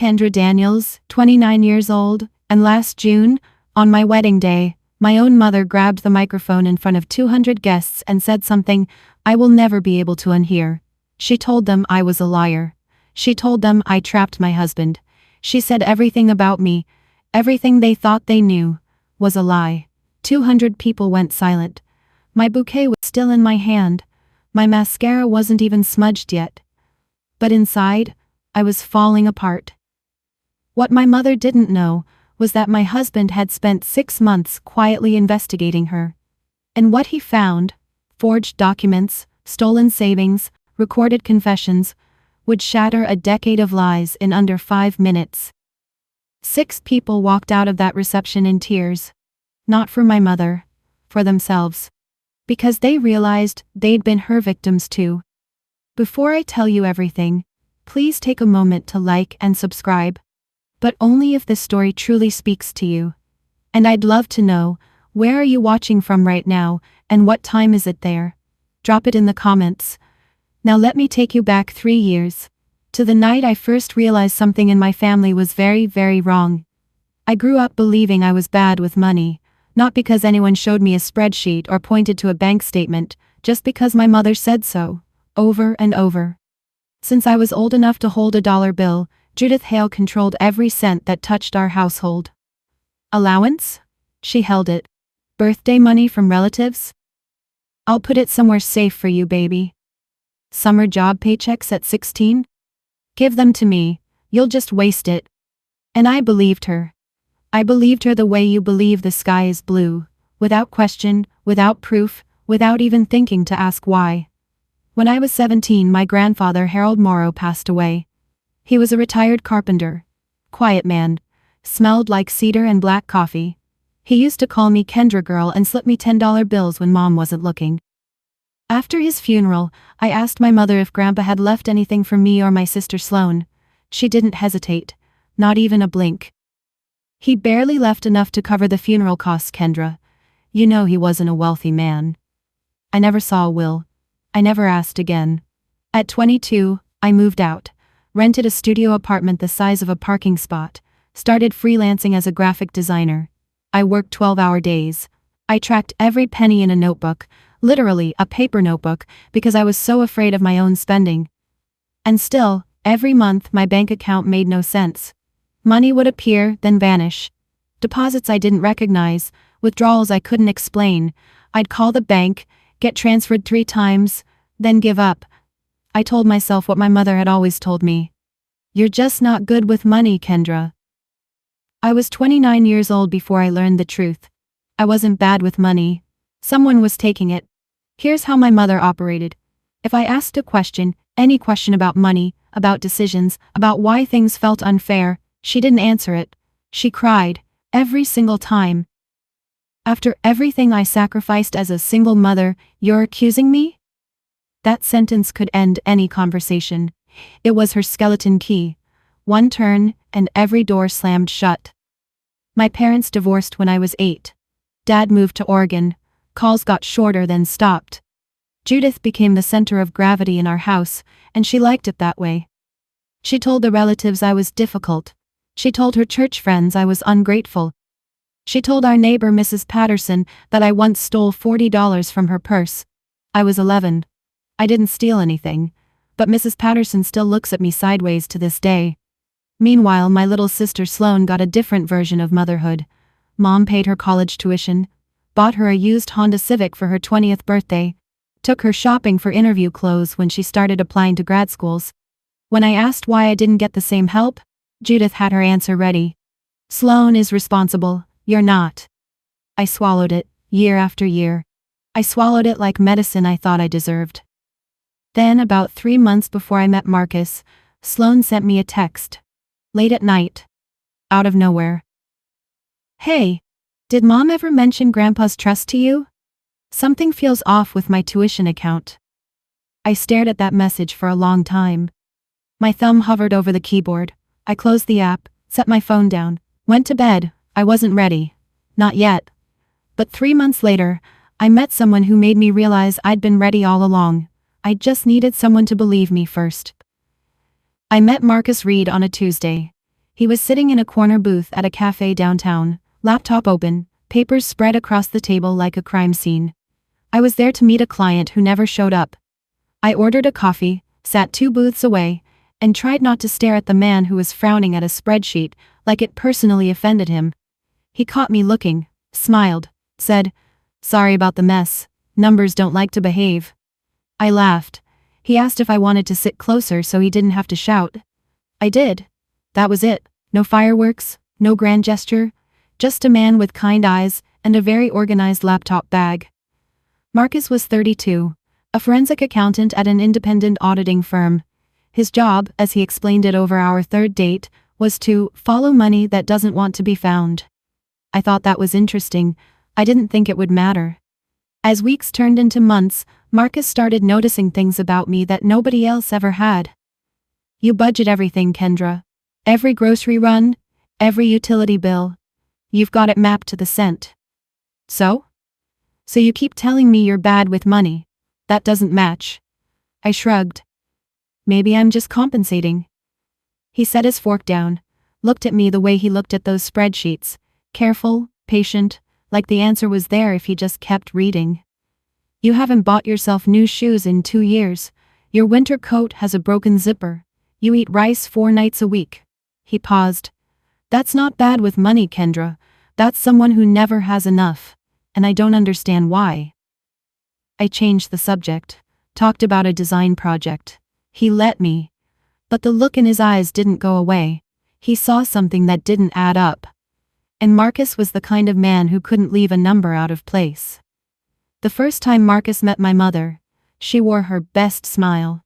Kendra Daniels, 29 years old, and last June, on my wedding day, my own mother grabbed the microphone in front of 200 guests and said something I will never be able to unhear. She told them I was a liar. She told them I trapped my husband. She said everything about me, everything they thought they knew, was a lie. 200 people went silent. My bouquet was still in my hand. My mascara wasn't even smudged yet. But inside, I was falling apart. What my mother didn't know was that my husband had spent 6 months quietly investigating her. And what he found, forged documents, stolen savings, recorded confessions, would shatter a decade of lies in under 5 minutes. 6 people walked out of that reception in tears. Not for my mother, for themselves. Because they realized they'd been her victims too. Before I tell you everything, please take a moment to like and subscribe. But only if this story truly speaks to you. And I'd love to know, where are you watching from right now, and what time is it there? Drop it in the comments. Now let me take you back 3 years. To the night I first realized something in my family was very, very wrong. I grew up believing I was bad with money, not because anyone showed me a spreadsheet or pointed to a bank statement, just because my mother said so, over and over. Since I was old enough to hold a dollar bill, Judith Hale controlled every cent that touched our household. Allowance? She held it. Birthday money from relatives? I'll put it somewhere safe for you, baby. Summer job paychecks at 16? Give them to me, you'll just waste it. And I believed her. I believed her the way you believe the sky is blue, without question, without proof, without even thinking to ask why. When I was 17, my grandfather Harold Morrow passed away. He was a retired carpenter. Quiet man. Smelled like cedar and black coffee. He used to call me Kendra girl and slip me $10 bills when mom wasn't looking. After his funeral, I asked my mother if grandpa had left anything for me or my sister Sloane. She didn't hesitate. Not even a blink. He barely left enough to cover the funeral costs, Kendra. You know he wasn't a wealthy man. I never saw a will. I never asked again. At 22, I moved out. Rented a studio apartment the size of a parking spot. Started freelancing as a graphic designer. I worked 12-hour days. I tracked every penny in a notebook, literally a paper notebook, because I was so afraid of my own spending. And still, every month my bank account made no sense. Money would appear, then vanish. Deposits I didn't recognize, withdrawals I couldn't explain. I'd call the bank, get transferred 3 times, then give up. I told myself what my mother had always told me. You're just not good with money, Kendra. I was 29 years old before I learned the truth. I wasn't bad with money. Someone was taking it. Here's how my mother operated. If I asked a question, any question about money, about decisions, about why things felt unfair, she didn't answer it. She cried, every single time. After everything I sacrificed as a single mother, you're accusing me? That sentence could end any conversation. It was her skeleton key. One turn, and every door slammed shut. My parents divorced when I was 8. Dad moved to Oregon. Calls got shorter then stopped. Judith became the center of gravity in our house, and she liked it that way. She told the relatives I was difficult. She told her church friends I was ungrateful. She told our neighbor Mrs. Patterson that I once stole $40 from her purse. I was 11. I didn't steal anything, but Mrs. Patterson still looks at me sideways to this day. Meanwhile, my little sister Sloane got a different version of motherhood. Mom paid her college tuition, bought her a used Honda Civic for her 20th birthday, took her shopping for interview clothes when she started applying to grad schools. When I asked why I didn't get the same help, Judith had her answer ready. Sloane is responsible, you're not. I swallowed it, year after year. I swallowed it like medicine I thought I deserved. Then, about 3 months before I met Marcus, Sloane sent me a text. Late at night. Out of nowhere. Hey, did Mom ever mention Grandpa's trust to you? Something feels off with my tuition account. I stared at that message for a long time. My thumb hovered over the keyboard. I closed the app, set my phone down, went to bed. I wasn't ready. Not yet. But 3 months later, I met someone who made me realize I'd been ready all along. I just needed someone to believe me first. I met Marcus Reed on a Tuesday. He was sitting in a corner booth at a cafe downtown, laptop open, papers spread across the table like a crime scene. I was there to meet a client who never showed up. I ordered a coffee, sat 2 booths away, and tried not to stare at the man who was frowning at a spreadsheet like it personally offended him. He caught me looking, smiled, said, "Sorry about the mess, numbers don't like to behave." I laughed. He asked if I wanted to sit closer so he didn't have to shout. I did. That was it. No fireworks, no grand gesture, just a man with kind eyes and a very organized laptop bag. Marcus was 32, a forensic accountant at an independent auditing firm. His job, as he explained it over our 3rd date, was to follow money that doesn't want to be found. I thought that was interesting. I didn't think it would matter. As weeks turned into months, Marcus started noticing things about me that nobody else ever had. "You budget everything, Kendra. Every grocery run, every utility bill. You've got it mapped to the cent. So? So you keep telling me you're bad with money. That doesn't match." I shrugged. "Maybe I'm just compensating." He set his fork down, looked at me the way he looked at those spreadsheets, careful, patient, like the answer was there if he just kept reading. "You haven't bought yourself new shoes in 2 years. Your winter coat has a broken zipper. You eat rice 4 nights a week." He paused. "That's not bad with money, Kendra. That's someone who never has enough. And I don't understand why." I changed the subject, talked about a design project. He let me. But the look in his eyes didn't go away. He saw something that didn't add up. And Marcus was the kind of man who couldn't leave a number out of place. The first time Marcus met my mother, she wore her best smile.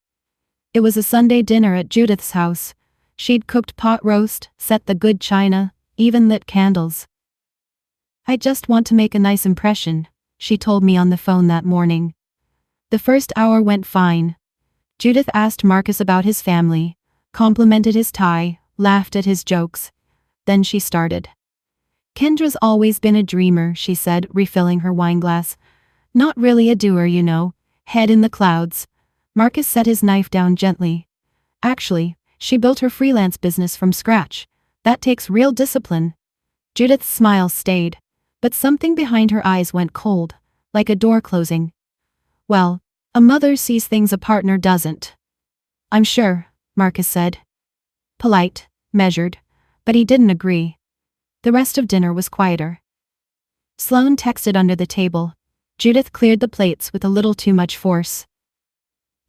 It was a Sunday dinner at Judith's house. She'd cooked pot roast, set the good china, even lit candles. "I just want to make a nice impression," she told me on the phone that morning. The first hour went fine. Judith asked Marcus about his family, complimented his tie, laughed at his jokes. Then she started. "Kendra's always been a dreamer," she said, refilling her wineglass. "Not really a doer, you know, head in the clouds." Marcus set his knife down gently. "Actually, she built her freelance business from scratch. That takes real discipline." Judith's smile stayed, but something behind her eyes went cold, like a door closing. "Well, a mother sees things a partner doesn't." "I'm sure," Marcus said. Polite, measured, but he didn't agree. The rest of dinner was quieter. Sloane texted under the table. Judith cleared the plates with a little too much force.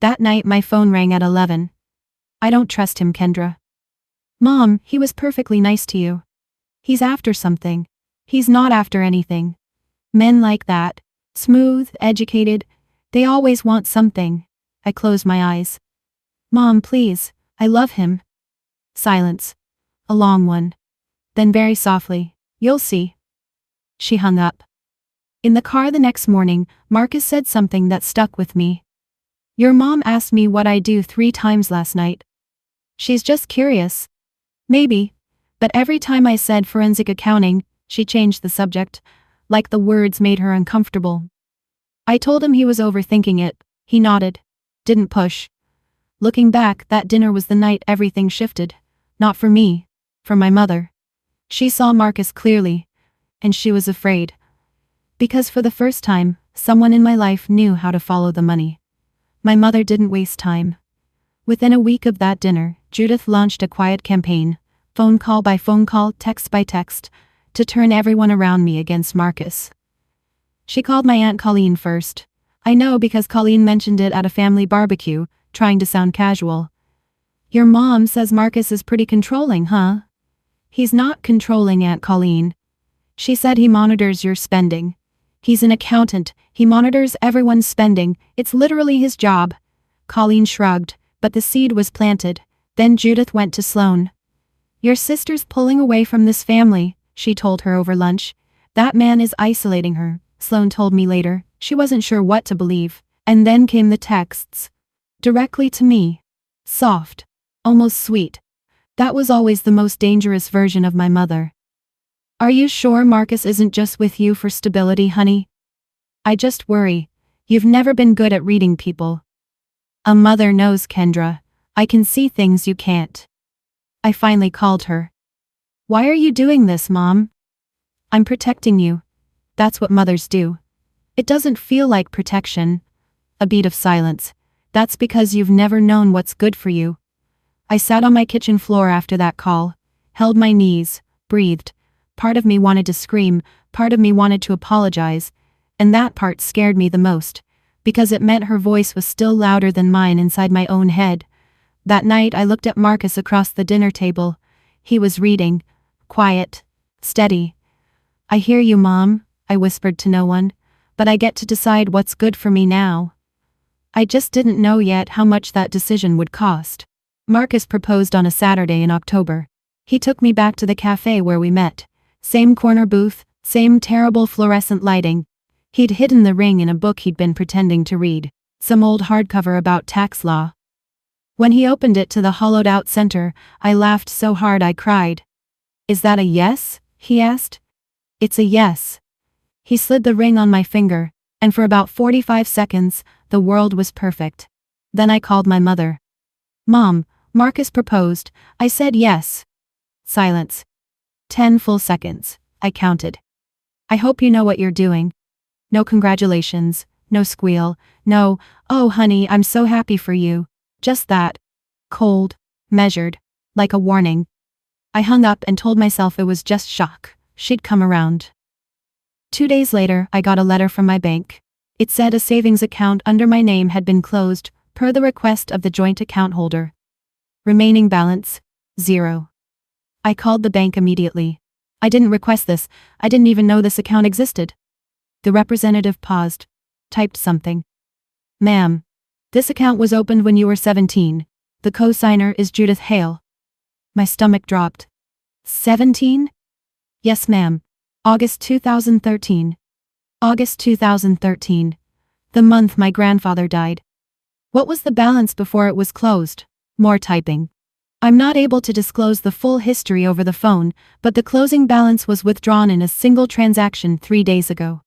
That night my phone rang at 11. "I don't trust him, Kendra." "Mom, he was perfectly nice to you." "He's after something." "He's not after anything. Men like that, smooth, educated, they always want something." I closed my eyes. "Mom, please, I love him." Silence. A long one. Then very softly, "You'll see." She hung up. In the car the next morning, Marcus said something that stuck with me. "Your mom asked me what I do 3 times last night. She's just curious." "Maybe. But every time I said forensic accounting, she changed the subject, like the words made her uncomfortable." I told him he was overthinking it. He nodded. Didn't push. Looking back, that dinner was the night everything shifted. Not for me. For my mother. She saw Marcus clearly. And she was afraid. Because for the first time, someone in my life knew how to follow the money. My mother didn't waste time. Within a week of that dinner, Judith launched a quiet campaign, phone call by phone call, text by text, to turn everyone around me against Marcus. She called my Aunt Colleen first. I know because Colleen mentioned it at a family barbecue, trying to sound casual. "Your mom says Marcus is pretty controlling, huh?" "He's not controlling, Aunt Colleen. She said he monitors your spending. He's an accountant, he monitors everyone's spending, it's literally his job." Colleen shrugged, but the seed was planted. Then Judith went to Sloane. "Your sister's pulling away from this family," she told her over lunch. "That man is isolating her," Sloane told me later. She wasn't sure what to believe. And then came the texts. Directly to me. Soft. Almost sweet. That was always the most dangerous version of my mother. "Are you sure Marcus isn't just with you for stability, honey? I just worry. You've never been good at reading people." "A mother knows, Kendra. I can see things you can't." I finally called her. Why are you doing this, Mom? I'm protecting you. That's what mothers do. It doesn't feel like protection. A beat of silence. That's because you've never known what's good for you. I sat on my kitchen floor after that call, held my knees, breathed. Part of me wanted to scream, part of me wanted to apologize, and that part scared me the most, because it meant her voice was still louder than mine inside my own head. That night I looked at Marcus across the dinner table. He was reading. Quiet. Steady. I hear you, Mom, I whispered to no one, but I get to decide what's good for me now. I just didn't know yet how much that decision would cost. Marcus proposed on a Saturday in October. He took me back to the cafe where we met. Same corner booth, same terrible fluorescent lighting. He'd hidden the ring in a book he'd been pretending to read, some old hardcover about tax law. When he opened it to the hollowed-out center, I laughed so hard I cried. Is that a yes? He asked. It's a yes. He slid the ring on my finger, and for about 45 seconds, the world was perfect. Then I called my mother. Mom, Marcus proposed. I said yes. Silence. 10 full seconds, I counted. I hope you know what you're doing. No congratulations, no squeal, no, oh honey, I'm so happy for you. Just that. Cold, measured, like a warning. I hung up and told myself it was just shock. She'd come around. 2 days later, I got a letter from my bank. It said a savings account under my name had been closed, per the request of the joint account holder. Remaining balance, 0. I called the bank immediately. I didn't request this, I didn't even know this account existed. The representative paused, typed something. Ma'am, this account was opened when you were 17. The co-signer is Judith Hale. My stomach dropped. 17? Yes, ma'am. August 2013. August 2013. The month my grandfather died. What was the balance before it was closed? More typing. I'm not able to disclose the full history over the phone, but the closing balance was withdrawn in a single transaction 3 days ago.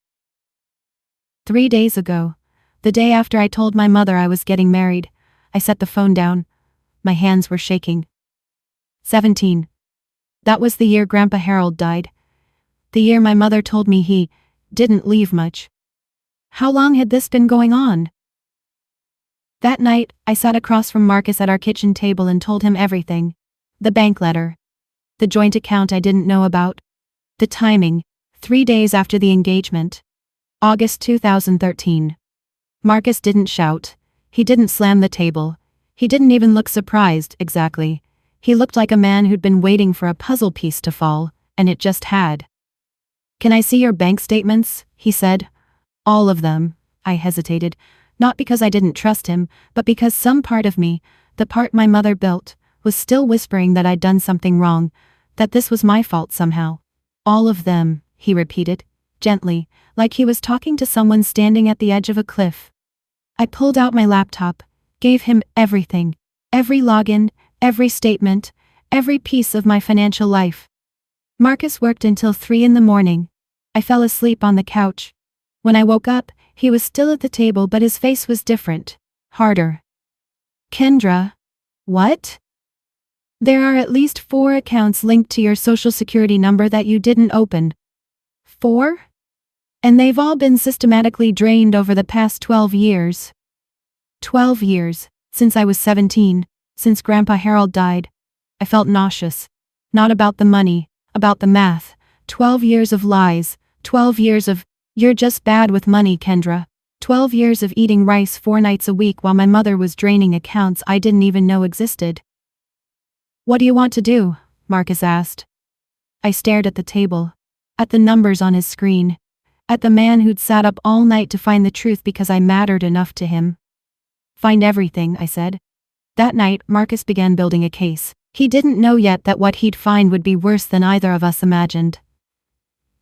3 days ago. The day after I told my mother I was getting married, I set the phone down. My hands were shaking. 17. That was the year Grandpa Harold died. The year my mother told me he didn't leave much. How long had this been going on? That night, I sat across from Marcus at our kitchen table and told him everything. The bank letter. The joint account I didn't know about. The timing, 3 days after the engagement. August 2013. Marcus didn't shout. He didn't slam the table. He didn't even look surprised, exactly. He looked like a man who'd been waiting for a puzzle piece to fall, and it just had. Can I see your bank statements? He said. All of them. I hesitated. Not because I didn't trust him, but because some part of me, the part my mother built, was still whispering that I'd done something wrong, that this was my fault somehow. All of them, he repeated, gently, like he was talking to someone standing at the edge of a cliff. I pulled out my laptop, gave him everything, every login, every statement, every piece of my financial life. Marcus worked until 3 in the morning. I fell asleep on the couch. When I woke up, he was still at the table, but his face was different, harder. Kendra. What? There are at least 4 accounts linked to your social security number that you didn't open. 4? And they've all been systematically drained over the past 12 years. 12 years, since I was 17, since Grandpa Harold died. I felt nauseous. Not about the money, about the math. 12 years of lies, 12 years of, you're just bad with money, Kendra. 12 years of eating rice 4 nights a week while my mother was draining accounts I didn't even know existed. What do you want to do? Marcus asked. I stared at the table, at the numbers on his screen, at the man who'd sat up all night to find the truth because I mattered enough to him. Find everything, I said. That night, Marcus began building a case. He didn't know yet that what he'd find would be worse than either of us imagined.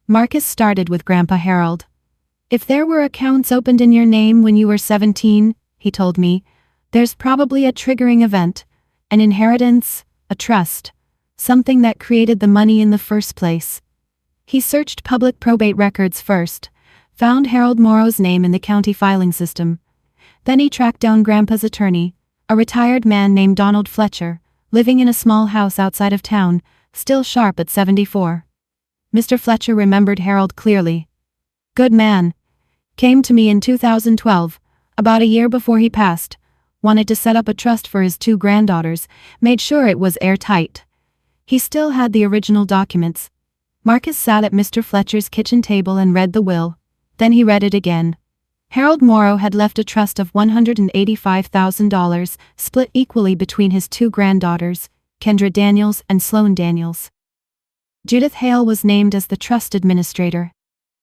Marcus started with Grandpa Harold. If there were accounts opened in your name when you were 17, he told me, there's probably a triggering event, an inheritance, a trust, something that created the money in the first place. He searched public probate records first, found Harold Morrow's name in the county filing system. Then he tracked down Grandpa's attorney, a retired man named Donald Fletcher, living in a small house outside of town, still sharp at 74. Mr. Fletcher remembered Harold clearly. Good man. Came to me in 2012, about a year before he passed. Wanted to set up a trust for his 2 granddaughters, made sure it was airtight. He still had the original documents. Marcus sat at Mr. Fletcher's kitchen table and read the will. Then he read it again. Harold Morrow had left a trust of $185,000, split equally between his 2 granddaughters, Kendra Daniels and Sloan Daniels. Judith Hale was named as the trust administrator.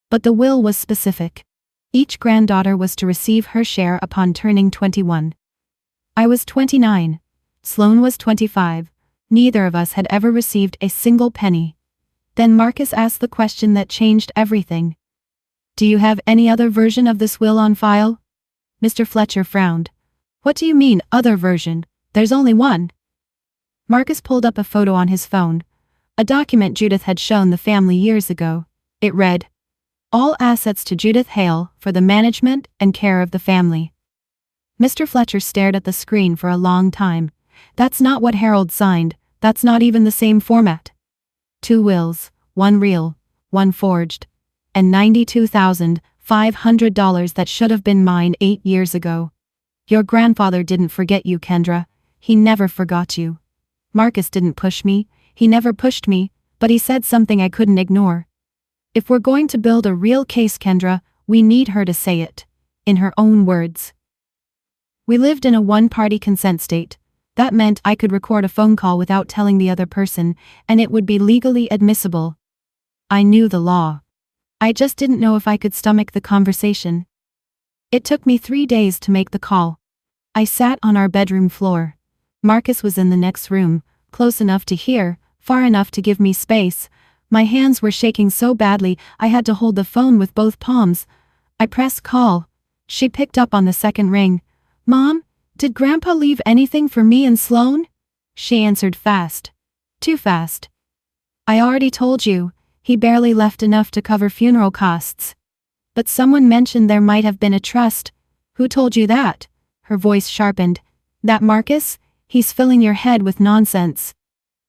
But the will was specific. Each granddaughter was to receive her share upon turning 21. I was 29. Sloan was 25. Neither of us had ever received a single penny. Then Marcus asked the question that changed everything. Do you have any other version of this will on file? Mr. Fletcher frowned. What do you mean, other version? There's only one. Marcus pulled up a photo on his phone. A document Judith had shown the family years ago. It read, all assets to Judith Hale for the management and care of the family. Mr. Fletcher stared at the screen for a long time. That's not what Harold signed, that's not even the same format. 2 wills, 1 real, 1 forged, and $92,500 that should have been mine 8 years ago. Your grandfather didn't forget you, Kendra. He never forgot you. Marcus didn't push me, he never pushed me, but he said something I couldn't ignore. If we're going to build a real case, Kendra, we need her to say it. In her own words. We lived in a one-party consent state. That meant I could record a phone call without telling the other person, and it would be legally admissible. I knew the law. I just didn't know if I could stomach the conversation. It took me 3 days to make the call. I sat on our bedroom floor. Marcus was in the next room, close enough to hear, far enough to give me space. My hands were shaking so badly I had to hold the phone with both palms. I pressed call. She picked up on the second ring. Mom, did Grandpa leave anything for me and Sloan? She answered fast. Too fast. I already told you, he barely left enough to cover funeral costs. But someone mentioned there might have been a trust. Who told you that? Her voice sharpened. That Marcus? He's filling your head with nonsense.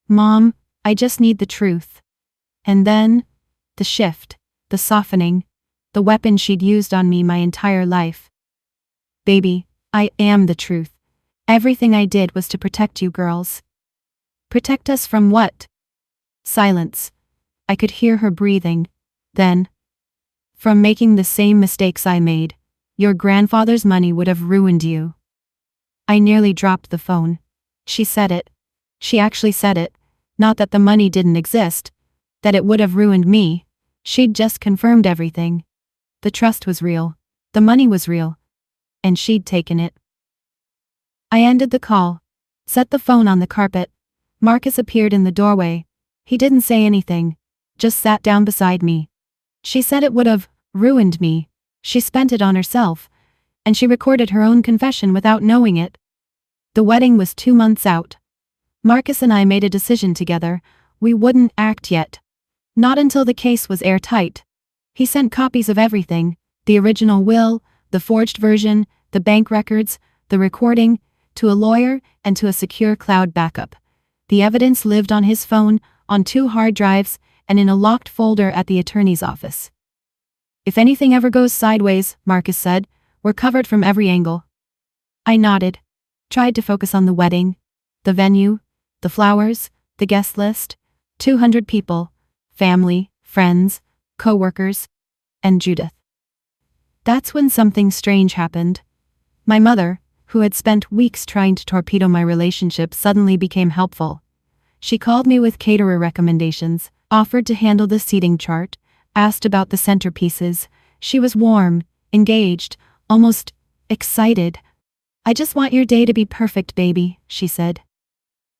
Mom, I just need the truth. And then, the shift, the softening, the weapon she'd used on me my entire life. Baby, I am the truth. Everything I did was to protect you girls. Protect us from what? Silence. I could hear her breathing. Then, from making the same mistakes I made. Your grandfather's money would have ruined you. I nearly dropped the phone. She said it. She actually said it. Not that the money didn't exist. That it would have ruined me. She'd just confirmed everything. The trust was real. The money was real. And she'd taken it. I ended the call. Set the phone on the carpet. Marcus appeared in the doorway. He didn't say anything. Just sat down beside me. She said it would have ruined me. She spent it on herself. And she recorded her own confession without knowing it. The wedding was 2 months out. Marcus and I made a decision together. We wouldn't act yet. Not until the case was airtight. He sent copies of everything, the original will, the forged version, the bank records, the recording, to a lawyer and to a secure cloud backup. The evidence lived on his phone, on 2 hard drives, and in a locked folder at the attorney's office. If anything ever goes sideways, Marcus said, we're covered from every angle. I nodded. Tried to focus on the wedding, the venue, the flowers, the guest list, 200 people, family, friends, co-workers, and Judith. That's when something strange happened. My mother, who had spent weeks trying to torpedo my relationship, suddenly became helpful. She called me with caterer recommendations, offered to handle the seating chart, asked about the centerpieces. She was warm, engaged, almost excited. I just want your day to be perfect, baby, she said.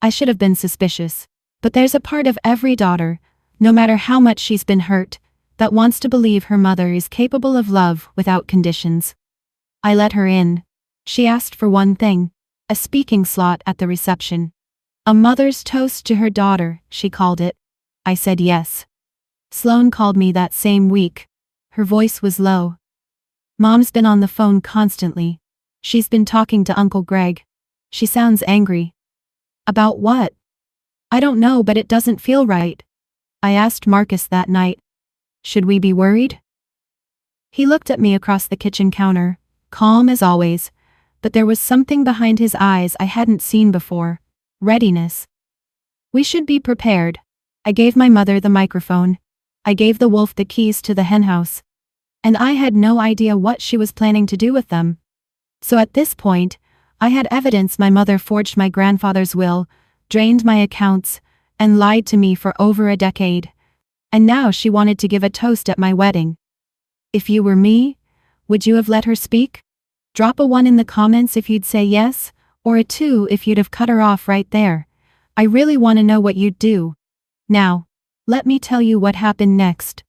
I should have been suspicious. But there's a part of every daughter, no matter how much she's been hurt, that wants to believe her mother is capable of love without conditions. I let her in. She asked for one thing, a speaking slot at the reception. A mother's toast to her daughter, she called it. I said yes. Sloan called me that same week. Her voice was low. Mom's been on the phone constantly. She's been talking to Uncle Greg. She sounds angry. About what? I don't know, but it doesn't feel right. I asked Marcus that night. Should we be worried? He looked at me across the kitchen counter, calm as always, but there was something behind his eyes I hadn't seen before. Readiness. We should be prepared. I gave my mother the microphone. I gave the wolf the keys to the henhouse. And I had no idea what she was planning to do with them. So at this point, I had evidence my mother forged my grandfather's will, drained my accounts, and lied to me for over a decade. And now she wanted to give a toast at my wedding. If you were me, would you have let her speak? Drop a 1 in the comments if you'd say yes, or a 2 if you'd have cut her off right there. I really want to know what you'd do. Now, let me tell you what happened next.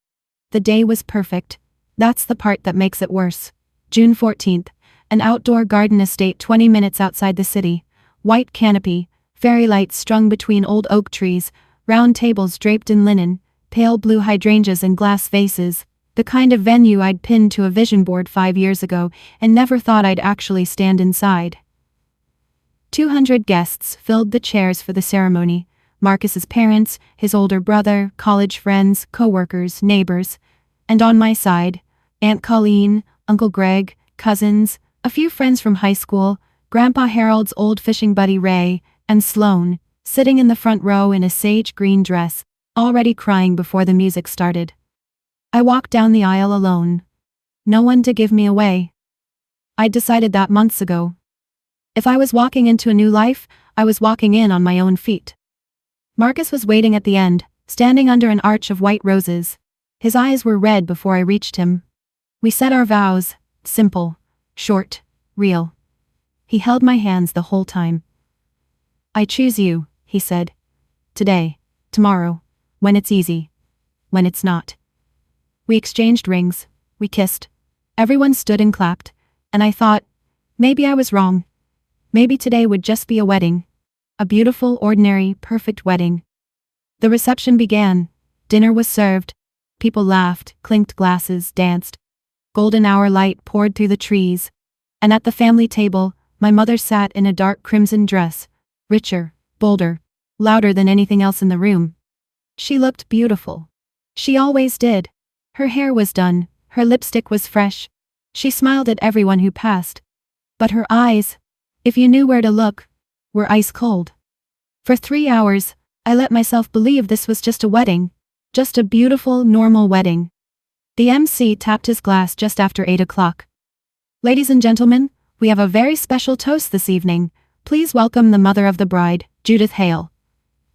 The day was perfect. That's the part that makes it worse. June 14th, an outdoor garden estate 20 minutes outside the city. White canopy, fairy lights strung between old oak trees, round tables draped in linen, pale blue hydrangeas in glass vases, the kind of venue I'd pinned to a vision board 5 years ago and never thought I'd actually stand inside. 200 guests filled the chairs for the ceremony. Marcus's parents, his older brother, college friends, co-workers, neighbors. And on my side, Aunt Colleen, Uncle Greg, cousins, a few friends from high school, Grandpa Harold's old fishing buddy Ray, and Sloane, sitting in the front row in a sage green dress, already crying before the music started. I walked down the aisle alone. No one to give me away. I'd decided that months ago. If I was walking into a new life, I was walking in on my own feet. Marcus was waiting at the end, standing under an arch of white roses. His eyes were red before I reached him. We said our vows, simple, short, real. He held my hands the whole time. I choose you, he said. Today, tomorrow, when it's easy, when it's not. We exchanged rings, we kissed. Everyone stood and clapped, and I thought, maybe I was wrong. Maybe today would just be a wedding. A beautiful, ordinary, perfect wedding. The reception began. Dinner was served. People laughed, clinked glasses, danced. Golden hour light poured through the trees. And at the family table, my mother sat in a dark crimson dress, richer, bolder, louder than anything else in the room. She looked beautiful. She always did. Her hair was done, her lipstick was fresh. She smiled at everyone who passed. But her eyes, if you knew where to look, were ice cold. For 3 hours, I let myself believe this was just a wedding. Just a beautiful, normal wedding. The MC tapped his glass just after 8 o'clock. Ladies and gentlemen, we have a very special toast this evening. Please welcome the mother of the bride, Judith Hale.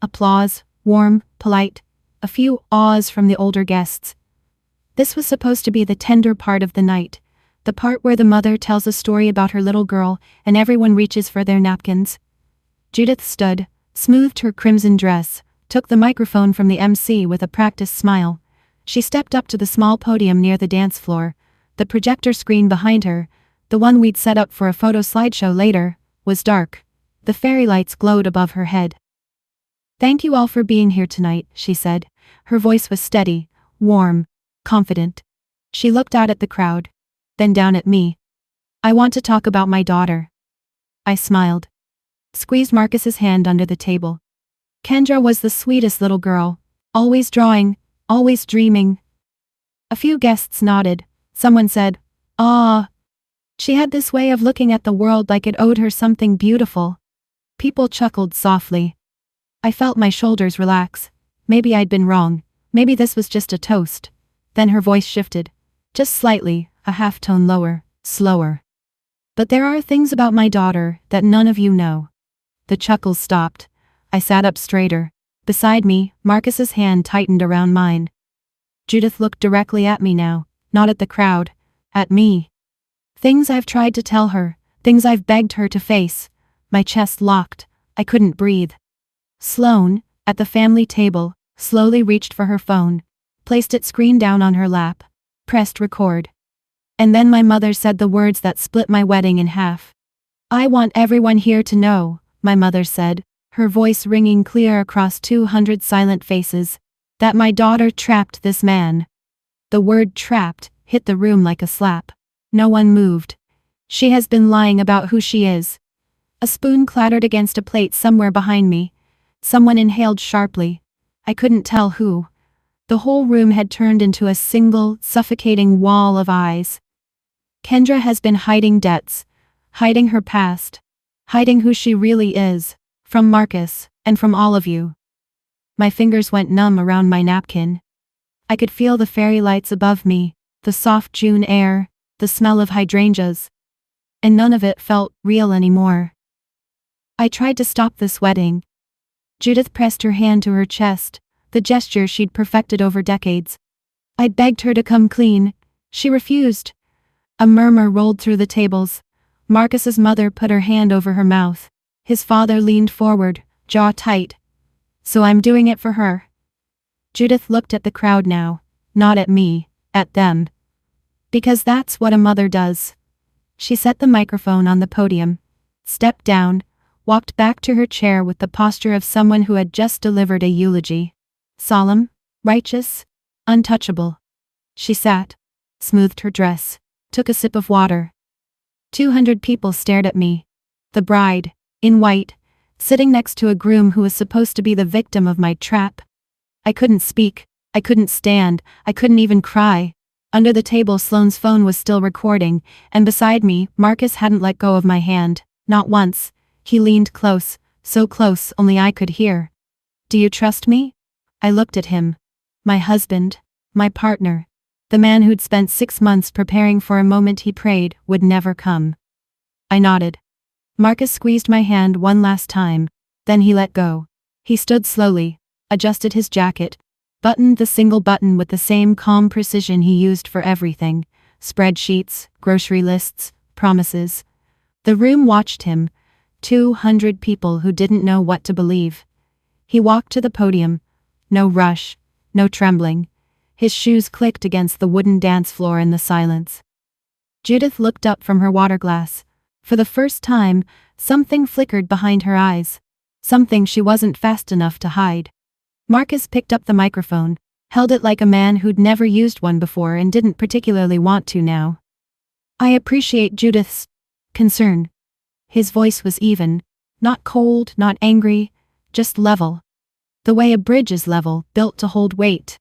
Applause, warm, polite, a few awes from the older guests. This was supposed to be the tender part of the night, the part where the mother tells a story about her little girl and everyone reaches for their napkins. Judith stood, smoothed her crimson dress, took the microphone from the MC with a practiced smile. She stepped up to the small podium near the dance floor. The projector screen behind her, the one we'd set up for a photo slideshow later, was dark. The fairy lights glowed above her head. Thank you all for being here tonight, she said. Her voice was steady, warm, confident. She looked out at the crowd, then down at me. I want to talk about my daughter. I smiled. Squeezed Marcus's hand under the table. Kendra was the sweetest little girl, always drawing, always dreaming. A few guests nodded. Someone said, "Ah." She had this way of looking at the world like it owed her something beautiful. People chuckled softly. I felt my shoulders relax. Maybe I'd been wrong. Maybe this was just a toast. Then her voice shifted. Just slightly, a half-tone lower, slower. But there are things about my daughter that none of you know. The chuckles stopped. I sat up straighter. Beside me, Marcus's hand tightened around mine. Judith looked directly at me now, not at the crowd, at me. Things I've tried to tell her, things I've begged her to face. My chest locked. I couldn't breathe. Sloane, at the family table, slowly reached for her phone, placed its screen down on her lap, pressed record. And then my mother said the words that split my wedding in half. I want everyone here to know, my mother said, her voice ringing clear across 200 silent faces, that my daughter trapped this man. The word trapped hit the room like a slap. No one moved. She has been lying about who she is. A spoon clattered against a plate somewhere behind me. Someone inhaled sharply. I couldn't tell who. The whole room had turned into a single, suffocating wall of eyes. Kendra has been hiding debts, hiding her past, hiding who she really is, from Marcus, and from all of you. My fingers went numb around my napkin. I could feel the fairy lights above me, the soft June air, the smell of hydrangeas. And none of it felt real anymore. I tried to stop this wedding. Judith pressed her hand to her chest, the gesture she'd perfected over decades. I begged her to come clean. She refused. A murmur rolled through the tables. Marcus's mother put her hand over her mouth. His father leaned forward, jaw tight. So I'm doing it for her. Judith looked at the crowd now, not at me, at them. Because that's what a mother does. She set the microphone on the podium, stepped down, walked back to her chair with the posture of someone who had just delivered a eulogy. Solemn, righteous, untouchable. She sat, smoothed her dress, took a sip of water. 200 people stared at me. The bride, in white, sitting next to a groom who was supposed to be the victim of my trap. I couldn't speak, I couldn't stand, I couldn't even cry. Under the table Sloane's phone was still recording, and beside me, Marcus hadn't let go of my hand, not once. He leaned close, so close only I could hear. Do you trust me? I looked at him. My husband, my partner, the man who'd spent 6 months preparing for a moment he prayed would never come. I nodded. Marcus squeezed my hand one last time, then he let go. He stood slowly, adjusted his jacket, buttoned the single button with the same calm precision he used for everything, spreadsheets, grocery lists, promises. The room watched him, 200 people who didn't know what to believe. He walked to the podium, no rush, no trembling. His shoes clicked against the wooden dance floor in the silence. Judith looked up from her water glass. For the first time, something flickered behind her eyes, something she wasn't fast enough to hide. Marcus picked up the microphone, held it like a man who'd never used one before and didn't particularly want to now. I appreciate Judith's concern. His voice was even, not cold, not angry, just level. The way a bridge is level, built to hold weight.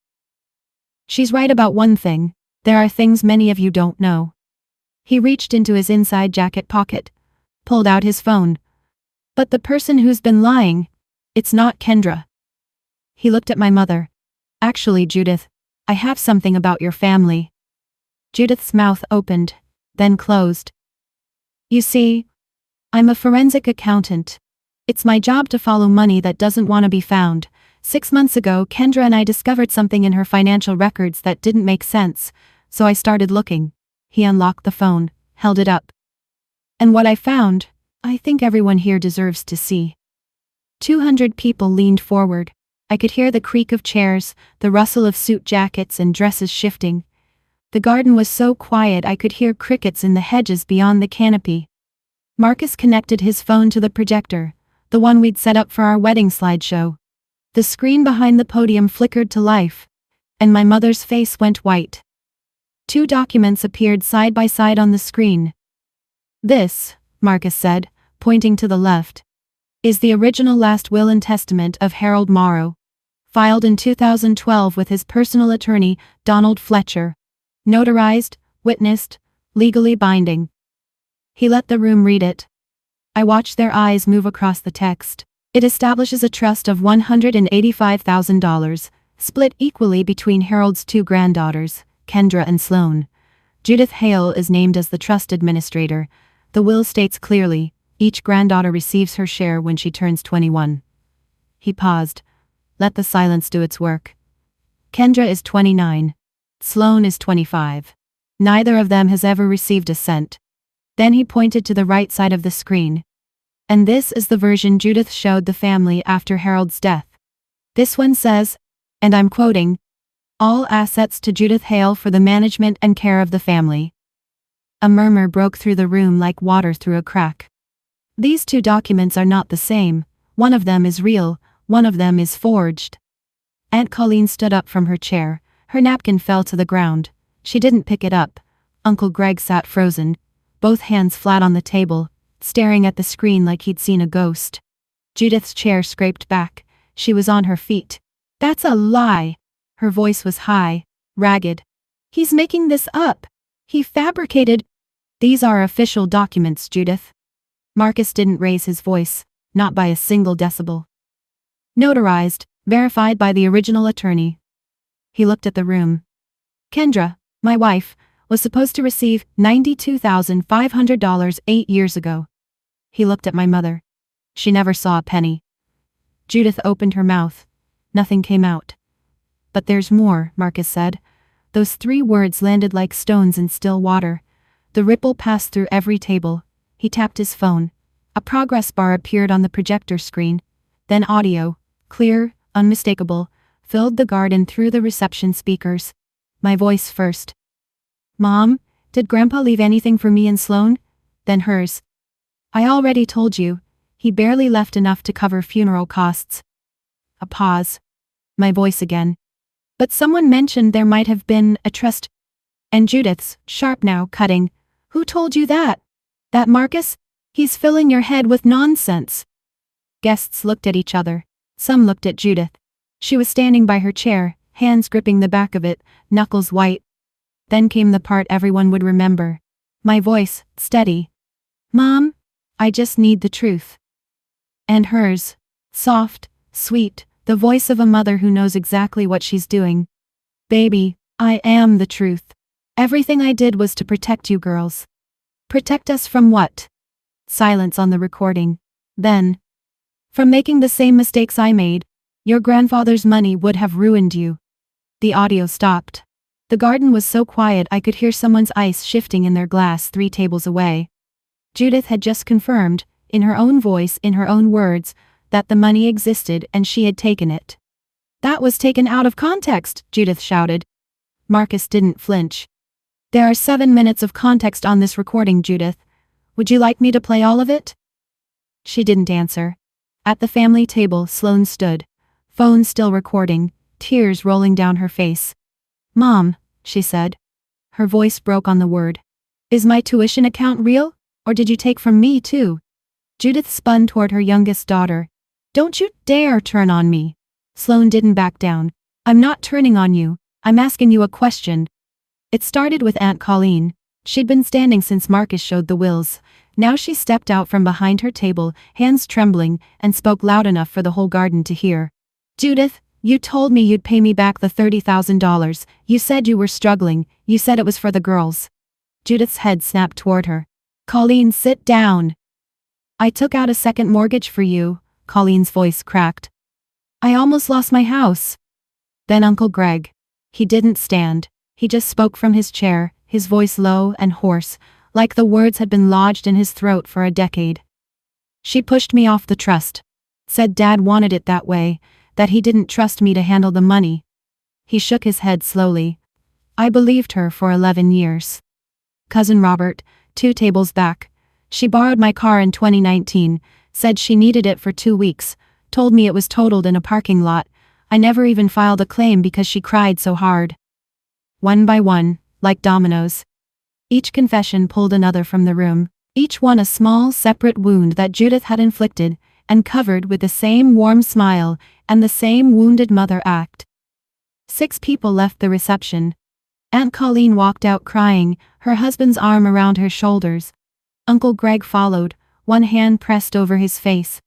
She's right about one thing, there are things many of you don't know. He reached into his inside jacket pocket, pulled out his phone. But the person who's been lying, it's not Kendra. He looked at my mother. Actually, Judith, I have something about your family. Judith's mouth opened, then closed. You see, I'm a forensic accountant. It's my job to follow money that doesn't want to be found. 6 months ago, Kendra and I discovered something in her financial records that didn't make sense, so I started looking. He unlocked the phone, held it up. And what I found, I think everyone here deserves to see. 200 people leaned forward. I could hear the creak of chairs, the rustle of suit jackets and dresses shifting. The garden was so quiet I could hear crickets in the hedges beyond the canopy. Marcus connected his phone to the projector, the one we'd set up for our wedding slideshow. The screen behind the podium flickered to life, and my mother's face went white. 2 documents appeared side by side on the screen. This, Marcus said, pointing to the left, is the original last will and testament of Harold Morrow, filed in 2012 with his personal attorney, Donald Fletcher. Notarized, witnessed, legally binding. He let the room read it. I watched their eyes move across the text. It establishes a trust of $185,000, split equally between Harold's 2 granddaughters, Kendra and Sloane. Judith Hale is named as the trust administrator. The will states clearly, each granddaughter receives her share when she turns 21. He paused. Let the silence do its work. Kendra is 29. Sloane is 25. Neither of them has ever received a cent. Then he pointed to the right side of the screen. And this is the version Judith showed the family after Harold's death. This one says, and I'm quoting, "All assets to Judith Hale for the management and care of the family." A murmur broke through the room like water through a crack. These 2 documents are not the same. One of them is real, one of them is forged. Aunt Colleen stood up from her chair. Her napkin fell to the ground. She didn't pick it up. Uncle Greg sat frozen, both hands flat on the table, staring at the screen like he'd seen a ghost. Judith's chair scraped back, She was on her feet. That's a lie. Her voice was high, ragged. He's making this up. He fabricated. These are official documents, Judith. Marcus didn't raise his voice, not by a single decibel. Notarized, verified by the original attorney. He looked at the room. Kendra, my wife, was supposed to receive $92,500 8 years ago. He looked at my mother. She never saw a penny. Judith opened her mouth. Nothing came out. But there's more, Marcus said. Those 3 words landed like stones in still water. The ripple passed through every table. He tapped his phone. A progress bar appeared on the projector screen. Then audio, clear, unmistakable, filled the garden through the reception speakers. My voice first. Mom, did Grandpa leave anything for me and Sloan? Then hers. I already told you. He barely left enough to cover funeral costs. A pause. My voice again. But someone mentioned there might have been a trust. And Judith's, sharp now, cutting. Who told you that? That Marcus? He's filling your head with nonsense. Guests looked at each other. Some looked at Judith. She was standing by her chair, hands gripping the back of it, knuckles white. Then came the part everyone would remember. My voice, steady. Mom, I just need the truth. And hers, soft, sweet, the voice of a mother who knows exactly what she's doing. Baby, I am the truth. Everything I did was to protect you girls. Protect us from what? Silence on the recording. Then, from making the same mistakes I made. Your grandfather's money would have ruined you. The audio stopped. The garden was so quiet I could hear someone's ice shifting in their glass 3 tables away. Judith had just confirmed, in her own voice, in her own words, that the money existed and she had taken it. That was taken out of context, Judith shouted. Marcus didn't flinch. There are 7 minutes of context on this recording, Judith. Would you like me to play all of it? She didn't answer. At the family table, Sloan stood. Phone still recording, tears rolling down her face. Mom, she said. Her voice broke on the word. Is my tuition account real? Or did you take from me too? Judith spun toward her youngest daughter. Don't you dare turn on me. Sloan didn't back down. I'm not turning on you. I'm asking you a question. It started with Aunt Colleen. She'd been standing since Marcus showed the wills. Now she stepped out from behind her table, hands trembling, and spoke loud enough for the whole garden to hear. Judith, you told me you'd pay me back the $30,000. You said you were struggling. You said it was for the girls. Judith's head snapped toward her. Colleen, sit down. I took out a second mortgage for you, Colleen's voice cracked. I almost lost my house. Then Uncle Greg. He didn't stand. He just spoke from his chair, his voice low and hoarse, like the words had been lodged in his throat for a decade. She pushed me off the trust. Said Dad wanted it that way, that he didn't trust me to handle the money. He shook his head slowly. I believed her for 11 years. Cousin Robert, 2 tables back. She borrowed my car in 2019, said she needed it for 2 weeks, told me it was totaled in a parking lot. I never even filed a claim because she cried so hard. One by one, like dominoes. Each confession pulled another from the room, each one a small, separate wound that Judith had inflicted, and covered with the same warm smile and the same wounded mother act. 6 people left the reception. Aunt Colleen walked out crying, her husband's arm around her shoulders. Uncle Greg followed, one hand pressed over his face.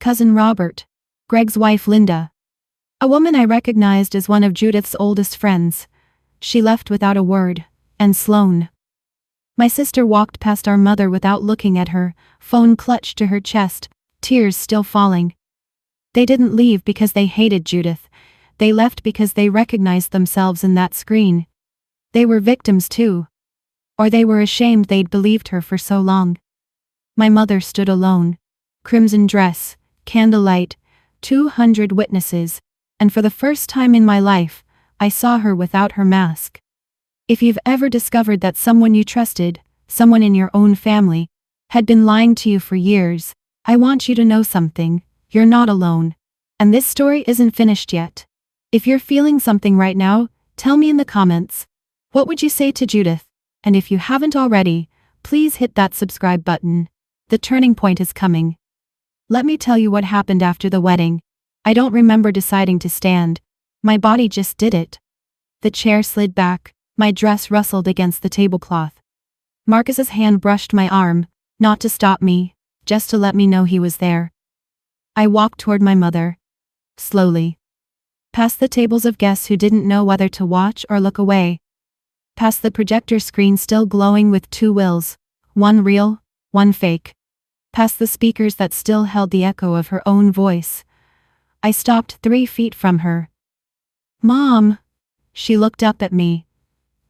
Cousin Robert. Greg's wife Linda. A woman I recognized as one of Judith's oldest friends. She left without a word, and Sloan. My sister walked past our mother without looking at her, phone clutched to her chest, tears still falling. They didn't leave because they hated Judith. They left because they recognized themselves in that screen. They were victims too. Or they were ashamed they'd believed her for so long. My mother stood alone. Crimson dress, candlelight, 200 witnesses, and for the first time in my life, I saw her without her mask. If you've ever discovered that someone you trusted, someone in your own family, had been lying to you for years, I want you to know something. You're not alone. And this story isn't finished yet. If you're feeling something right now, tell me in the comments. What would you say to Judith? And if you haven't already, please hit that subscribe button. The turning point is coming. Let me tell you what happened after the wedding. I don't remember deciding to stand. My body just did it. The chair slid back, my dress rustled against the tablecloth. Marcus's hand brushed my arm, not to stop me, just to let me know he was there. I walked toward my mother. Slowly. Past the tables of guests who didn't know whether to watch or look away. Past the projector screen still glowing with two wills, one real, one fake. Past the speakers that still held the echo of her own voice. I stopped 3 feet from her. "Mom!" She looked up at me.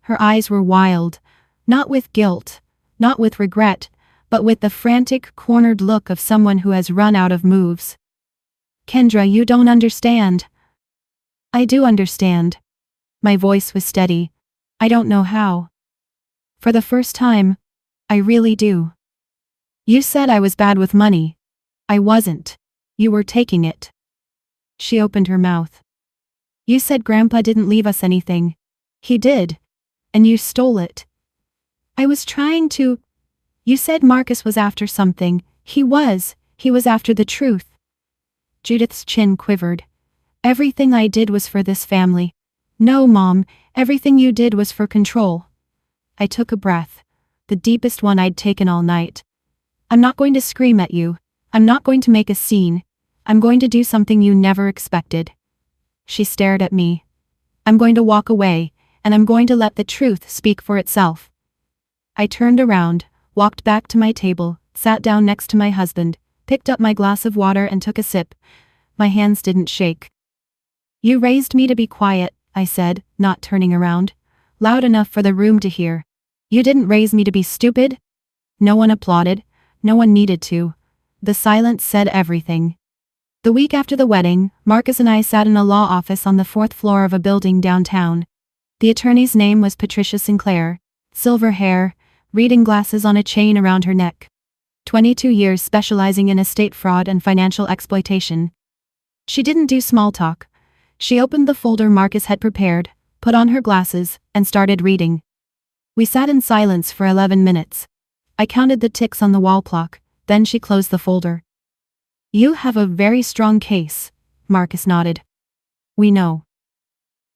Her eyes were wild, not with guilt, not with regret, but with the frantic, cornered look of someone who has run out of moves. "Kendra, you don't understand." "I do understand." My voice was steady. "I don't know how. For the first time, I really do. You said I was bad with money. I wasn't. You were taking it." She opened her mouth. "You said Grandpa didn't leave us anything. He did. And you stole it." "I was trying to." "You said Marcus was after something. He was after the truth." Judith's chin quivered. "Everything I did was for this family." "No, Mom, everything you did was for control." I took a breath, the deepest one I'd taken all night. "I'm not going to scream at you. I'm not going to make a scene. I'm going to do something you never expected." She stared at me. "I'm going to walk away, and I'm going to let the truth speak for itself." I turned around, walked back to my table, sat down next to my husband, picked up my glass of water and took a sip. My hands didn't shake. "You raised me to be quiet," I said, not turning around. Loud enough for the room to hear. "You didn't raise me to be stupid." No one applauded. No one needed to. The silence said everything. The week after the wedding, Marcus and I sat in a law office on the 4th floor of a building downtown. The attorney's name was Patricia Sinclair, silver hair, reading glasses on a chain around her neck. 22 years specializing in estate fraud and financial exploitation. She didn't do small talk. She opened the folder Marcus had prepared, put on her glasses, and started reading. We sat in silence for 11 minutes. I counted the ticks on the wall clock, then she closed the folder. "You have a very strong case," Marcus nodded. "We know.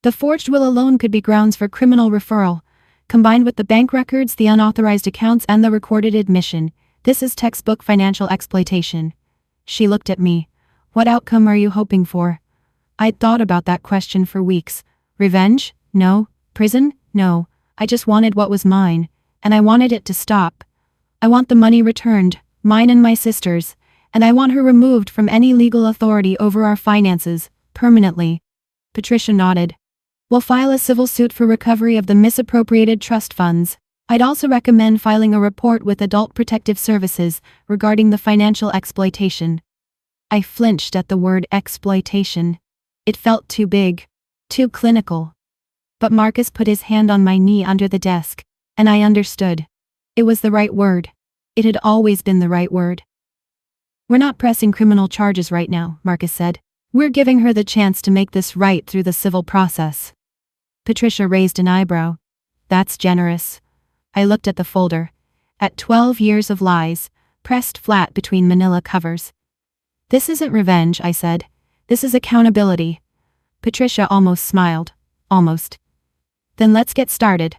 The forged will alone could be grounds for criminal referral. Combined with the bank records, the unauthorized accounts, and the recorded admission, this is textbook financial exploitation." She looked at me. "What outcome are you hoping for?" I'd thought about that question for weeks. Revenge? No. Prison? No. I just wanted what was mine, and I wanted it to stop. I want the money returned, mine and my sister's, and I want her removed from any legal authority over our finances, permanently. Patricia nodded. "We'll file a civil suit for recovery of the misappropriated trust funds. I'd also recommend filing a report with Adult Protective Services regarding the financial exploitation." I flinched at the word exploitation. It felt too big, too clinical. But Marcus put his hand on my knee under the desk, and I understood. It was the right word. It had always been the right word. "We're not pressing criminal charges right now," Marcus said. "We're giving her the chance to make this right through the civil process." Patricia raised an eyebrow. "That's generous." I looked at the folder. At 12 years of lies, pressed flat between manila covers. "This isn't revenge," I said. "This is accountability." Patricia almost smiled. Almost. "Then let's get started."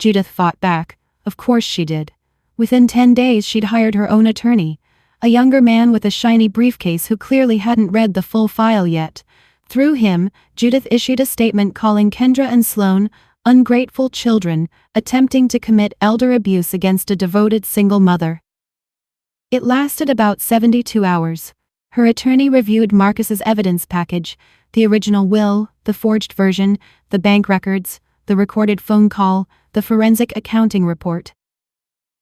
Judith fought back. Of course she did. Within 10 days she'd hired her own attorney, a younger man with a shiny briefcase who clearly hadn't read the full file yet. Through him, Judith issued a statement calling Kendra and Sloan ungrateful children, attempting to commit elder abuse against a devoted single mother. It lasted about 72 hours. Her attorney reviewed Marcus's evidence package, the original will, the forged version, the bank records, the recorded phone call, the forensic accounting report.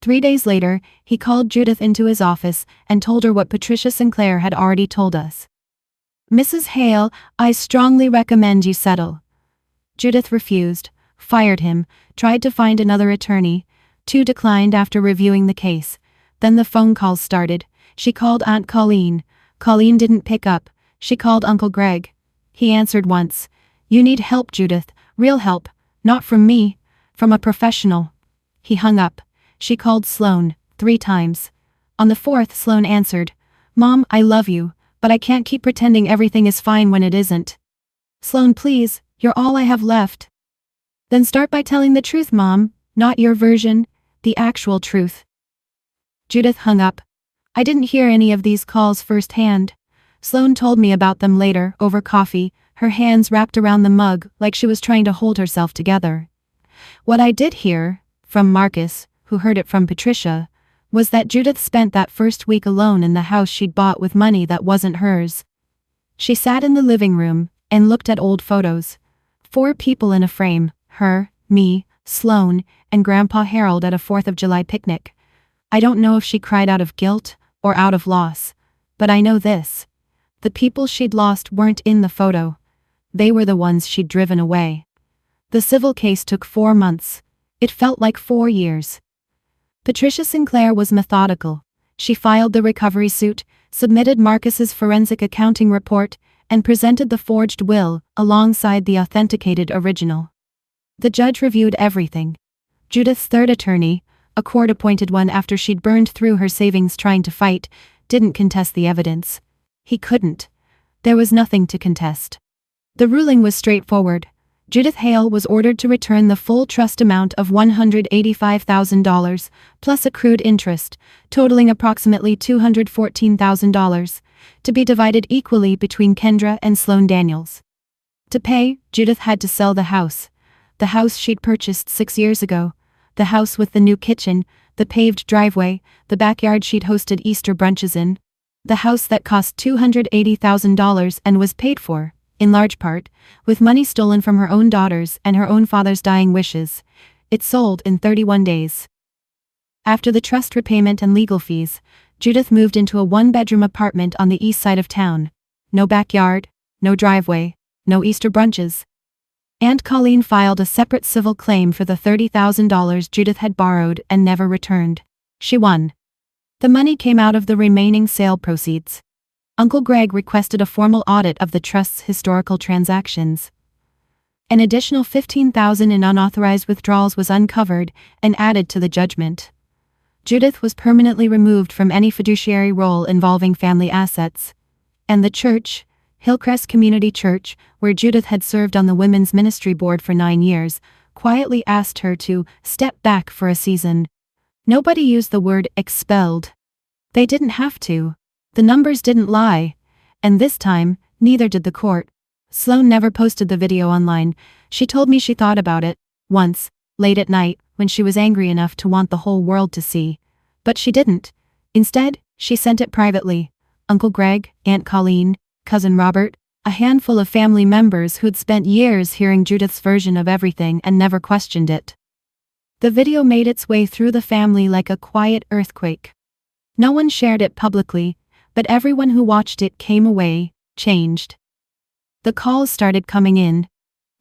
3 days later, he called Judith into his office and told her what Patricia Sinclair had already told us. "Mrs. Hale, I strongly recommend you settle." Judith refused, fired him, tried to find another attorney. 2 declined after reviewing the case. Then the phone calls started. She called Aunt Colleen. Colleen didn't pick up. She called Uncle Greg. He answered once. "You need help, Judith. Real help. Not from me. From a professional." He hung up. She called Sloan 3 times. On the 4th, Sloan answered. "Mom, I love you, But I can't keep pretending everything is fine when it isn't. Sloan, please, you're all I have left. Then start by telling the truth, Mom, not your version, the actual truth. Judith hung up. I didn't hear any of these calls firsthand. Sloan told me about them later, over coffee, her hands wrapped around the mug like she was trying to hold herself together. What I did hear, from Marcus, who heard it from Patricia, was that Judith spent that first week alone in the house she'd bought with money that wasn't hers. She sat in the living room and looked at old photos. 4 people in a frame, her, me, Sloan, and Grandpa Harold at a 4th of July picnic. I don't know if she cried out of guilt or out of loss, but I know this. The people she'd lost weren't in the photo. They were the ones she'd driven away. The civil case took 4 months. It felt like 4 years. Patricia Sinclair was methodical. She filed the recovery suit, submitted Marcus's forensic accounting report, and presented the forged will alongside the authenticated original. The judge reviewed everything. Judith's third attorney, a court-appointed one after she'd burned through her savings trying to fight, didn't contest the evidence. He couldn't. There was nothing to contest. The ruling was straightforward. Judith Hale was ordered to return the full trust amount of $185,000, plus accrued interest, totaling approximately $214,000, to be divided equally between Kendra and Sloan Daniels. To pay, Judith had to sell the house she'd purchased 6 years ago, the house with the new kitchen, the paved driveway, the backyard she'd hosted Easter brunches in, the house that cost $280,000 and was paid for, in large part, with money stolen from her own daughters and her own father's dying wishes. It sold in 31 days. After the trust repayment and legal fees, Judith moved into a 1-bedroom apartment on the east side of town. No backyard, no driveway, no Easter brunches. Aunt Colleen filed a separate civil claim for the $30,000 Judith had borrowed and never returned. She won. The money came out of the remaining sale proceeds. Uncle Greg requested a formal audit of the trust's historical transactions. An additional $15,000 in unauthorized withdrawals was uncovered and added to the judgment. Judith was permanently removed from any fiduciary role involving family assets. And the church, Hillcrest Community Church, where Judith had served on the women's ministry board for 9 years, quietly asked her to step back for a season. Nobody used the word expelled. They didn't have to. The numbers didn't lie. And this time, neither did the court. Sloan never posted the video online. She told me she thought about it, once, late at night, when she was angry enough to want the whole world to see. But she didn't. Instead, she sent it privately. Uncle Greg, Aunt Colleen, Cousin Robert, a handful of family members who'd spent years hearing Judith's version of everything and never questioned it. The video made its way through the family like a quiet earthquake. No one shared it publicly, but everyone who watched it came away changed. The calls started coming in.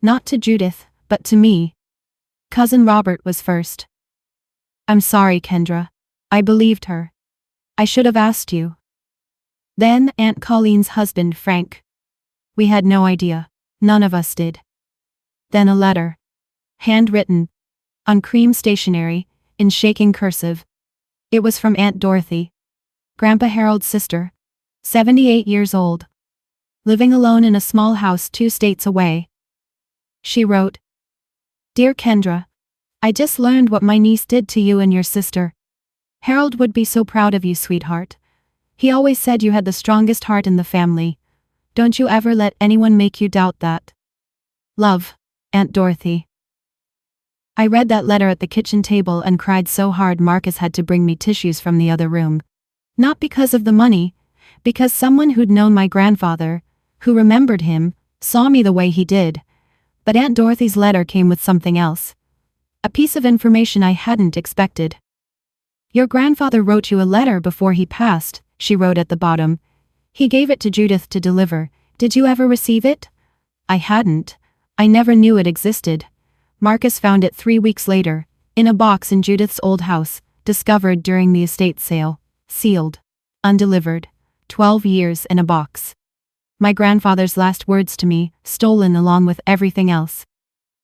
Not to Judith, but to me. Cousin Robert was first. I'm sorry, Kendra. I believed her. I should have asked you. Then Aunt Colleen's husband, Frank. We had no idea. None of us did. Then a letter. Handwritten. On cream stationery, in shaking cursive. It was from Aunt Dorothy. Grandpa Harold's sister. 78 years old. Living alone in a small house 2 states away. She wrote, Dear Kendra, I just learned what my niece did to you and your sister. Harold would be so proud of you, sweetheart. He always said you had the strongest heart in the family. Don't you ever let anyone make you doubt that. Love, Aunt Dorothy. I read that letter at the kitchen table and cried so hard Marcus had to bring me tissues from the other room. Not because of the money, because someone who'd known my grandfather, who remembered him, saw me the way he did. But Aunt Dorothy's letter came with something else. A piece of information I hadn't expected. Your grandfather wrote you a letter before he passed, she wrote at the bottom. He gave it to Judith to deliver. Did you ever receive it? I hadn't. I never knew it existed. Marcus found it 3 weeks later, in a box in Judith's old house, discovered during the estate sale, sealed, undelivered, 12 years in a box. My grandfather's last words to me, stolen along with everything else.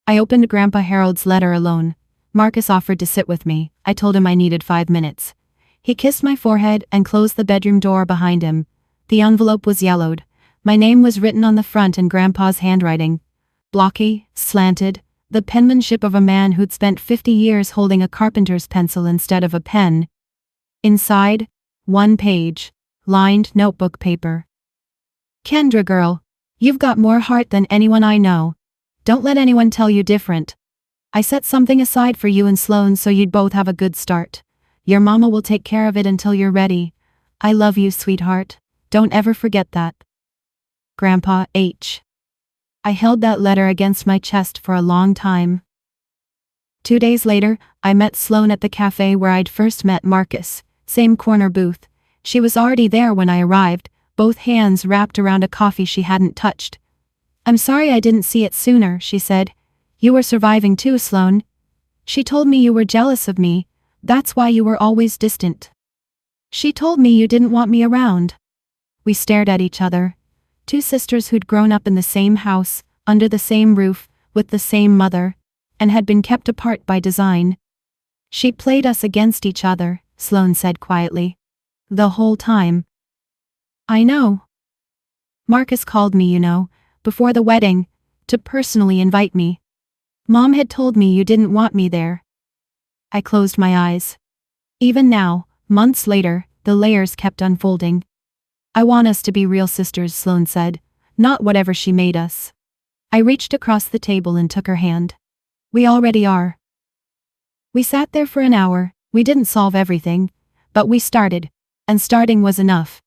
I opened Grandpa Harold's letter alone. Marcus offered to sit with me. I told him I needed 5 minutes. He kissed my forehead and closed the bedroom door behind him. The envelope was yellowed. My name was written on the front in Grandpa's handwriting. Blocky, slanted, the penmanship of a man who'd spent 50 years holding a carpenter's pencil instead of a pen. Inside, 1 page, lined notebook paper. Kendra girl, you've got more heart than anyone I know. Don't let anyone tell you different. I set something aside for you and Sloan so you'd both have a good start. Your mama will take care of it until you're ready. I love you, sweetheart. Don't ever forget that. Grandpa H. I held that letter against my chest for a long time. 2 days later, I met Sloan at the cafe where I'd first met Marcus, same corner booth. She was already there when I arrived, both hands wrapped around a coffee she hadn't touched. I'm sorry I didn't see it sooner, she said. You were surviving too, Sloan. She told me you were jealous of me. That's why you were always distant. She told me you didn't want me around. We stared at each other. 2 sisters who'd grown up in the same house, under the same roof, with the same mother, and had been kept apart by design. She played us against each other, Sloan said quietly. The whole time. I know. Marcus called me, before the wedding, to personally invite me. Mom had told me you didn't want me there. I closed my eyes. Even now, months later, the layers kept unfolding. I want us to be real sisters, Sloan said, not whatever she made us. I reached across the table and took her hand. We already are. We sat there for an hour. We didn't solve everything, but we started, and starting was enough.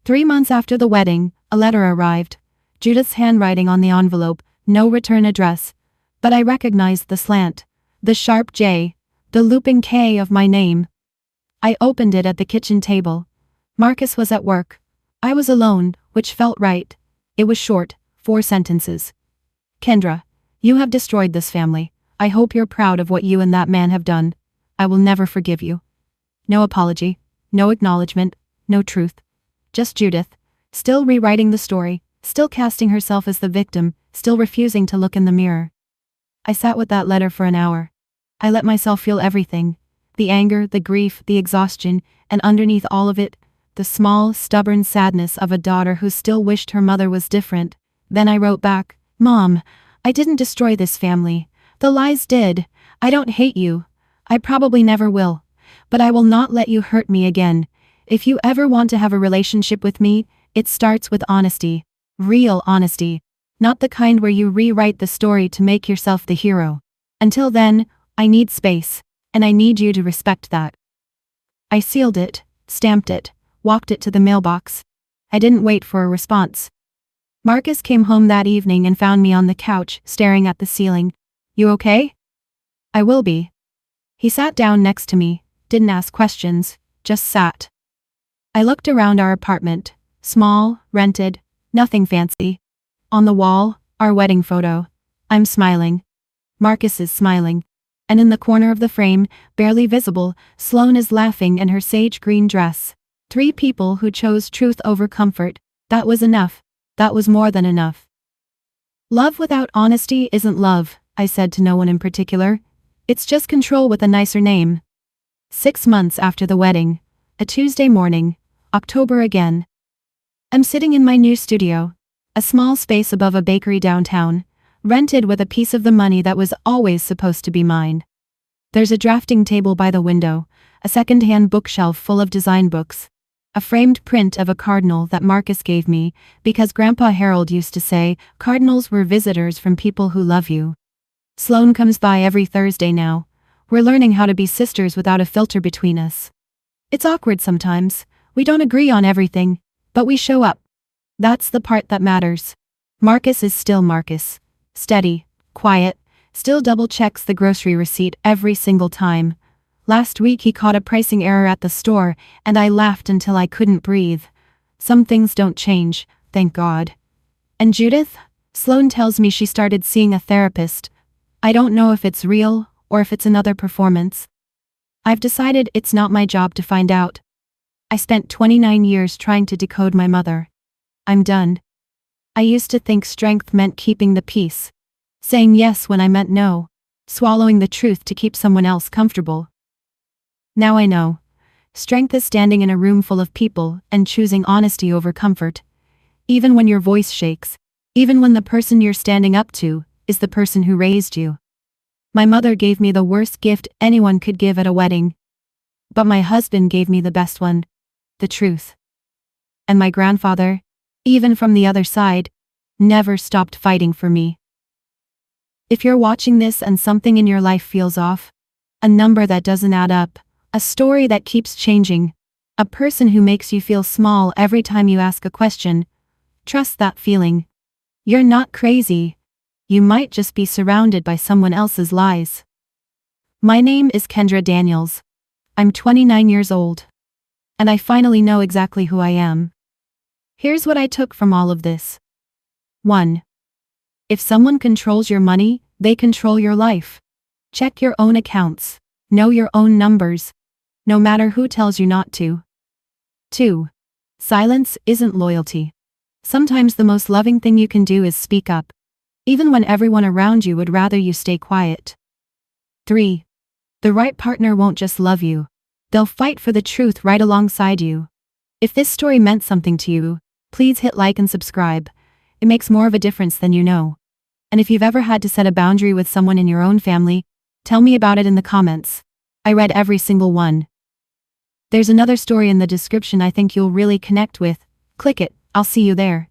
3 months after the wedding, a letter arrived. Judith's handwriting on the envelope, no return address. But I recognized the slant, the sharp J, the looping K of my name. I opened it at the kitchen table. Marcus was at work. I was alone, which felt right. It was short, 4 sentences. Kendra, you have destroyed this family. I hope you're proud of what you and that man have done. I will never forgive you. No apology, no acknowledgement, no truth. Just Judith, still rewriting the story, still casting herself as the victim, still refusing to look in the mirror. I sat with that letter for an hour. I let myself feel everything. The anger, the grief, the exhaustion, and underneath all of it, the small, stubborn sadness of a daughter who still wished her mother was different. Then I wrote back, Mom, I didn't destroy this family. The lies did. I don't hate you. I probably never will. But I will not let you hurt me again. If you ever want to have a relationship with me, it starts with honesty. Real honesty. Not the kind where you rewrite the story to make yourself the hero. Until then, I need space, and I need you to respect that. I sealed it, stamped it, walked it to the mailbox. I didn't wait for a response. Marcus came home that evening and found me on the couch, staring at the ceiling. You okay? I will be. He sat down next to me, didn't ask questions, just sat. I looked around our apartment. Small, rented, nothing fancy. On the wall, our wedding photo. I'm smiling. Marcus is smiling. And in the corner of the frame, barely visible, Sloan is laughing in her sage green dress. 3 people who chose truth over comfort. That was enough. That was more than enough. Love without honesty isn't love, I said to no one in particular. It's just control with a nicer name. 6 months after the wedding. A Tuesday morning. October again. I'm sitting in my new studio. A small space above a bakery downtown. Rented with a piece of the money that was always supposed to be mine. There's a drafting table by the window, a second-hand bookshelf full of design books, a framed print of a cardinal that Marcus gave me, because Grandpa Harold used to say, cardinals were visitors from people who love you. Sloan comes by every Thursday now. We're learning how to be sisters without a filter between us. It's awkward sometimes. We don't agree on everything, but we show up. That's the part that matters. Marcus is still Marcus. Steady, quiet, still double-checks the grocery receipt every single time. Last week he caught a pricing error at the store, and I laughed until I couldn't breathe. Some things don't change, thank God. And Judith? Sloan tells me she started seeing a therapist. I don't know if it's real, or if it's another performance. I've decided it's not my job to find out. I spent 29 years trying to decode my mother. I'm done. I used to think strength meant keeping the peace. Saying yes when I meant no. Swallowing the truth to keep someone else comfortable. Now I know. Strength is standing in a room full of people and choosing honesty over comfort. Even when your voice shakes. Even when the person you're standing up to is the person who raised you. My mother gave me the worst gift anyone could give at a wedding. But my husband gave me the best one. The truth. And my grandfather, even from the other side, never stopped fighting for me. If you're watching this and something in your life feels off, a number that doesn't add up, a story that keeps changing, a person who makes you feel small every time you ask a question, trust that feeling. You're not crazy. You might just be surrounded by someone else's lies. My name is Kendra Daniels. I'm 29 years old. And I finally know exactly who I am. Here's what I took from all of this. 1. If someone controls your money, they control your life. Check your own accounts. Know your own numbers. No matter who tells you not to. 2. Silence isn't loyalty. Sometimes the most loving thing you can do is speak up. Even when everyone around you would rather you stay quiet. 3. The right partner won't just love you. They'll fight for the truth right alongside you. If this story meant something to you, please hit like and subscribe. It makes more of a difference than you know. And if you've ever had to set a boundary with someone in your own family, tell me about it in the comments. I read every single one. There's another story in the description I think you'll really connect with. Click it, I'll see you there.